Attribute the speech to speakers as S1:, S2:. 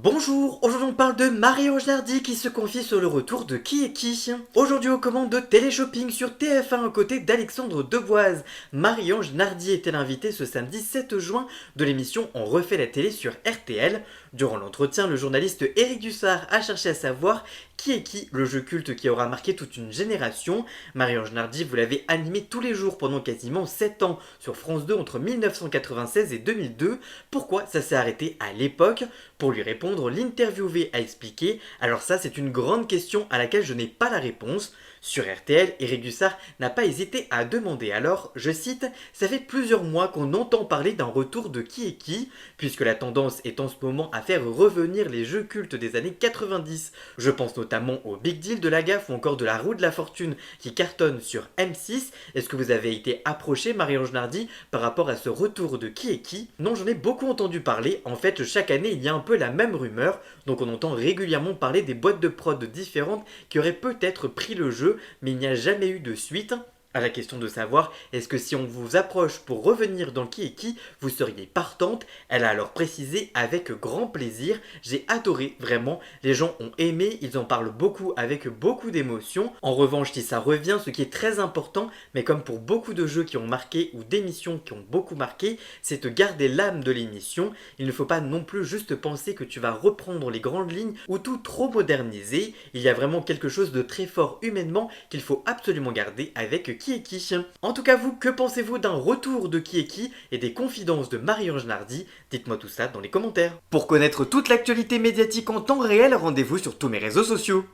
S1: Bonjour, aujourd'hui on parle de Marie-Ange Nardi qui se confie sur le retour de Qui est qui. Aujourd'hui aux commandes de Téléshopping sur TF1 aux côtés d'Alexandre Devoise. Marie-Ange Nardi était l'invitée ce samedi 7 juin de l'émission On refait la télé sur RTL. Durant l'entretien, le journaliste Éric Dussard a cherché à savoir qui est qui, le jeu culte qui aura marqué toute une génération. Marie-Ange Nardi, vous l'avez animé tous les jours pendant quasiment 7 ans sur France 2 entre 1996 et 2002. Pourquoi ça s'est arrêté à l'époque? Pour lui répondre, l'interviewé a expliqué « Alors ça, c'est une grande question à laquelle je n'ai pas la réponse ». Sur RTL, Éric Dussard n'a pas hésité à demander alors, je cite, « Ça fait plusieurs mois qu'on entend parler d'un retour de Qui est qui, puisque la tendance est en ce moment à faire revenir les jeux cultes des années 90. Je pense notamment au Big Deal de la Gaffe ou encore de la Roue de la Fortune qui cartonne sur M6. Est-ce que vous avez été approché, Marie-Ange Nardi, par rapport à ce retour de Qui est qui? Non, j'en ai beaucoup entendu parler. En fait, chaque année, il y a un peu la même rumeur. Donc on entend régulièrement parler des boîtes de prod différentes qui auraient peut-être pris le jeu, mais il n'y a jamais eu de suite. À la question de savoir est-ce que si on vous approche pour revenir dans Qui est qui, vous seriez partante, elle a alors précisé avec grand plaisir. J'ai adoré, vraiment, les gens ont aimé, ils en parlent beaucoup avec beaucoup d'émotion. En revanche, si ça revient, ce qui est très important, mais comme pour beaucoup de jeux qui ont marqué ou d'émissions qui ont beaucoup marqué, c'est de garder l'âme de l'émission. Il ne faut pas non plus juste penser que tu vas reprendre les grandes lignes ou tout trop moderniser. Il y a vraiment quelque chose de très fort humainement qu'il faut absolument garder avec Qui est qui. En tout cas, vous, que pensez-vous d'un retour de Qui est qui et des confidences de Marie-Ange Nardi? Dites-moi tout ça dans les commentaires. Pour connaître toute l'actualité médiatique en temps réel, rendez-vous sur tous mes réseaux sociaux.